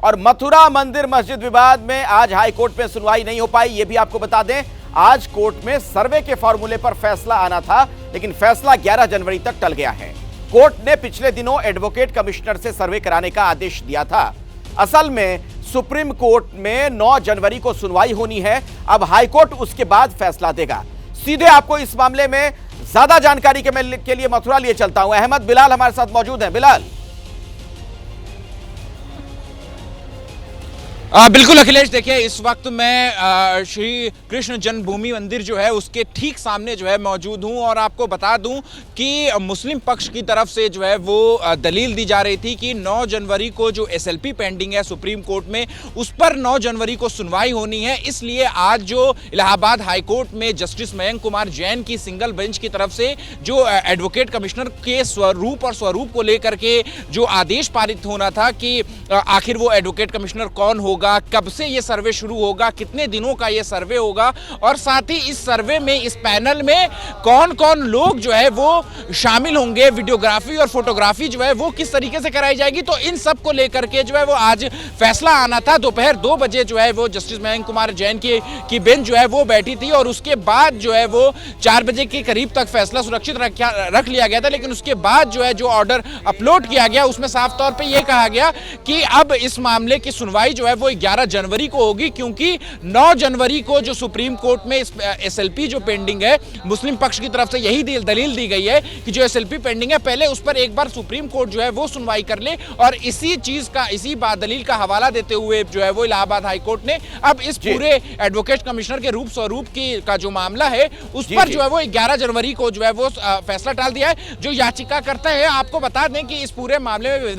और मथुरा मंदिर मस्जिद विवाद में आज हाईकोर्ट में सुनवाई नहीं हो पाई। यह भी आपको बता दें, आज कोर्ट में सर्वे के फॉर्मूले पर फैसला आना था, लेकिन फैसला 11 जनवरी तक टल गया है। कोर्ट ने पिछले दिनों एडवोकेट कमिश्नर से सर्वे कराने का आदेश दिया था। असल में सुप्रीम कोर्ट में 9 जनवरी को सुनवाई होनी है। अब हाईकोर्ट उसके बाद फैसला देगा। सीधे आपको इस मामले में ज्यादा जानकारी के लिए मथुरा लिए चलता हूं। अहमद बिलाल हमारे साथ मौजूद हैं। बिलाल। बिल्कुल अखिलेश, देखिए इस वक्त मैं श्री कृष्ण जन्मभूमि मंदिर जो है उसके ठीक सामने जो है मौजूद हूं और आपको बता दूं कि मुस्लिम पक्ष की तरफ से जो है वो दलील दी जा रही थी कि 9 जनवरी को जो एसएलपी पेंडिंग है सुप्रीम कोर्ट में, उस पर 9 जनवरी को सुनवाई होनी है। इसलिए आज जो इलाहाबाद हाईकोर्ट में जस्टिस मयंक कुमार जैन की सिंगल बेंच की तरफ से जो एडवोकेट कमिश्नर के स्वरूप को लेकर के जो आदेश पारित होना था कि आखिर वो एडवोकेट कमिश्नर कौन होगा, कब से ये सर्वे शुरू होगा, कितने दिनों का ये सर्वे होगा और साथ ही इस सर्वे में, इस पैनल में कौन कौन लोग जो है वो शामिल होंगे, वीडियोग्राफी और फोटोग्राफी जो है वो किस तरीके से कराई जाएगी, तो इन सब को लेकर के जो है वो आज फैसला आना था। दोपहर 2 बजे जो है वो जस्टिस मयंक कुमार जैन की बेंच जो है वो बैठी थी और उसके बाद जो है वो 4 बजे के करीब तक फैसला सुरक्षित रख लिया गया था। लेकिन उसके बाद जो है जो ऑर्डर अपलोड किया गया उसमें साफ तौर पर यह कहा गया कि अब इस मामले की सुनवाई जो है वो 11 जनवरी को होगी, क्योंकि 9 जनवरी को जो सुप्रीम कोर्ट में एसएलपी जो पेंडिंग है, मुस्लिम पक्ष की तरफ से यही दलील दी गई है कि जो एसएलपी पेंडिंग है पहले उस पर एक बार सुप्रीम कोर्ट जो है वो सुनवाई कर ले। और इसी दलील का हवाला देते हुए जो है वो इलाहाबाद हाईकोर्ट ने अब इस पूरे एडवोकेट कमिश्नर के रूप स्वरूप का जो मामला है उस पर जो है वो 11 जनवरी को जो है वो फैसला टाल दिया है। जो याचिका करता है, आपको बता दें कि इस पूरे मामले में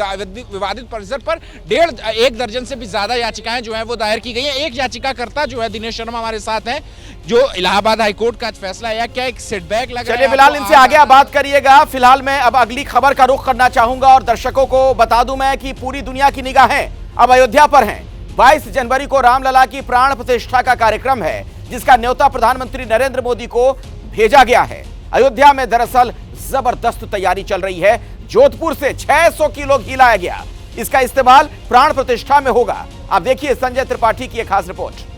विवादित परिसर पर 1.5 दर्जन से भी ज्यादा याचिकाएं जो है वो दायर की गई है। एक याचिकाकर्ता जो है दिनेश शर्मा हमारे साथ हैं, जो इलाहाबाद हाईकोर्ट का फैसला आया, क्या एक सेटबैक लग रहा है? चलिए बिलाल, इनसे आगे बात करिएगा। फिलहाल मैं अब अगली खबर का रुख करना चाहूंगा और दर्शकों को बता दूं मैं कि पूरी दुनिया की निगाहें अब अयोध्या पर हैं। 22 जनवरी को रामलला की प्राण प्रतिष्ठा का कार्यक्रम है, जिसका न्योता प्रधानमंत्री नरेंद्र मोदी को भेजा गया है। अयोध्या में दरअसल जबरदस्त तैयारी चल रही है। जोधपुर से 600 किलो घी लाया गया। इसका इस्तेमाल प्राण प्रतिष्ठा में होगा। आप देखिए संजय त्रिपाठी की एक खास रिपोर्ट।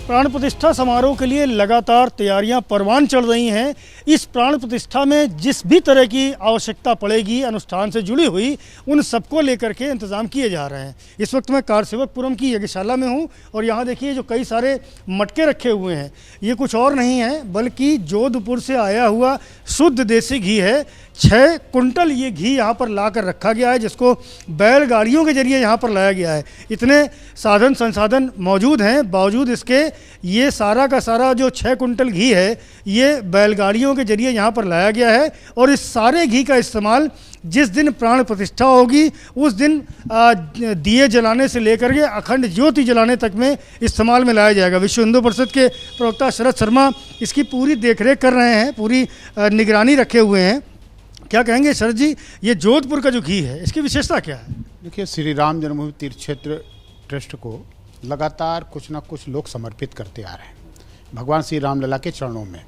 प्राण प्रतिष्ठा समारोह के लिए लगातार तैयारियां परवान चढ़ रही हैं। इस प्राण प्रतिष्ठा में जिस भी तरह की आवश्यकता पड़ेगी अनुष्ठान से जुड़ी हुई, उन सबको लेकर के इंतजाम किए जा रहे हैं। इस वक्त मैं कारसेवकपुरम की यज्ञशाला में हूं और यहां देखिए जो कई सारे मटके रखे हुए हैं, ये कुछ और नहीं है बल्कि जोधपुर से आया हुआ शुद्ध देसी घी है। 6 कुंटल ये घी यहाँ पर ला कर रखा गया है, जिसको बैलगाड़ियों के जरिए यहाँ पर लाया गया है। इतने साधन संसाधन मौजूद हैं, बावजूद इसके ये सारा का सारा जो 6 कुंटल घी है ये बैलगाड़ियों के जरिए यहाँ पर लाया गया है। और इस सारे घी का इस्तेमाल जिस दिन प्राण प्रतिष्ठा होगी उस दिन दिए जलाने से लेकर के अखंड ज्योति जलाने तक में इस्तेमाल में लाया जाएगा। विश्व हिंदू परिषद के प्रवक्ता शरद शर्मा इसकी पूरी देखरेख कर रहे हैं, पूरी निगरानी रखे हुए हैं। क्या कहेंगे शरद जी, ये जोधपुर का जो घी है इसकी विशेषता क्या है? देखिए, श्री राम जन्मभूमि तीर्थ क्षेत्र ट्रस्ट को लगातार कुछ ना कुछ लोग समर्पित करते आ रहे हैं भगवान श्री रामलला के चरणों में।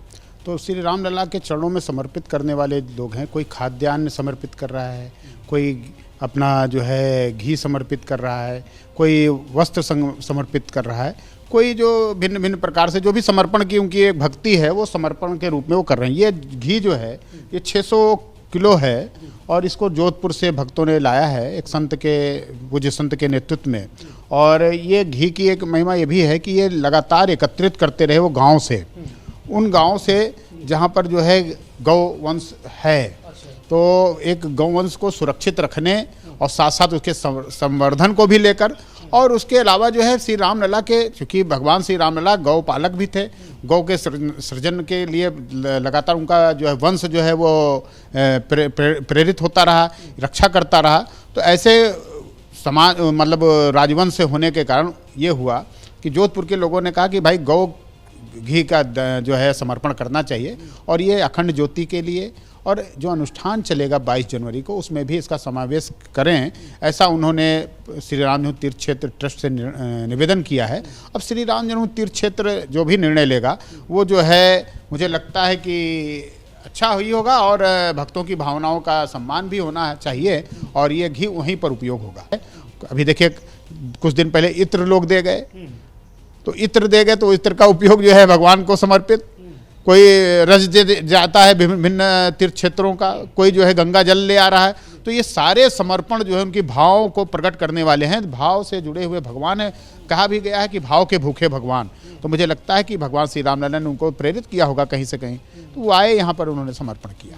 तो श्री रामलला के चरणों में समर्पित करने वाले लोग हैं, कोई खाद्यान्न समर्पित कर रहा है, कोई अपना जो है घी समर्पित कर रहा है, कोई वस्त्र समर्पित कर रहा है, कोई जो भिन्न भिन्न प्रकार से जो भी समर्पण की उनकी एक भक्ति है वो समर्पण के रूप में वो कर रहे हैं। ये घी जो है ये 600 किलो है और इसको जोधपुर से भक्तों ने लाया है एक संत के, पूज्य संत के नेतृत्व में। और ये घी की एक महिमा ये भी है कि ये लगातार एकत्रित करते रहे वो गांव से, उन गांव से जहां पर जो है गौ वंश है, तो एक गौवंश को सुरक्षित रखने और साथ साथ उसके संवर्धन को भी लेकर, और उसके अलावा जो है श्री रामलला के, चूँकि भगवान श्री रामलला गौ पालक भी थे, गौ के सृजन के लिए लगातार उनका जो है वंश जो है वो प्रेरित होता रहा, रक्षा करता रहा। तो ऐसे समाज मतलब राजवंश से होने के कारण ये हुआ कि जोधपुर के लोगों ने कहा कि भाई गौ घी का जो है समर्पण करना चाहिए और ये अखंड ज्योति के लिए, और जो अनुष्ठान चलेगा 22 जनवरी को उसमें भी इसका समावेश करें, ऐसा उन्होंने श्री राम जन्मभूमि तीर्थ क्षेत्र ट्रस्ट से निवेदन किया है। अब श्री राम जन्मभूमि तीर्थ क्षेत्र जो भी निर्णय लेगा वो जो है मुझे लगता है कि अच्छा ही होगा और भक्तों की भावनाओं का सम्मान भी होना चाहिए और ये घी वहीं पर उपयोग होगा। अभी देखिए कुछ दिन पहले इत्र लोग दे गए, तो इत्र दे गए तो इत्र का उपयोग जो है भगवान को समर्पित, कोई रज दे जाता है भिन्न तीर्थ क्षेत्रों का, कोई जो है गंगा जल ले आ रहा है। तो ये सारे समर्पण जो है उनकी भाव को प्रकट करने वाले हैं, भाव से जुड़े हुए भगवान है। कहा भी गया है कि भाव के भूखे भगवान, तो मुझे लगता है कि भगवान श्री रामलला ने उनको प्रेरित किया होगा कहीं से कहीं, तो वो आए यहाँ पर उन्होंने समर्पण किया।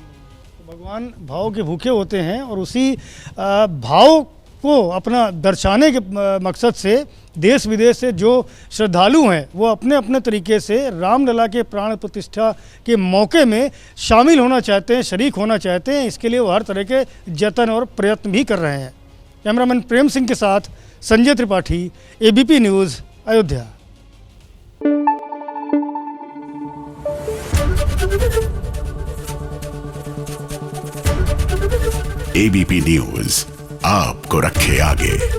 भगवान भाव के भूखे होते हैं और उसी भाव को अपना दर्शाने के मकसद से देश विदेश से जो श्रद्धालु हैं वो अपने अपने तरीके से रामलला के प्राण प्रतिष्ठा के मौके में शामिल होना चाहते हैं, शरीक होना चाहते हैं। इसके लिए वो हर तरह के जतन और प्रयत्न भी कर रहे हैं। कैमरामैन प्रेम सिंह के साथ Sanjay Tripathi, ABP news, Ayodhya. ABP news आपको रखे आगे।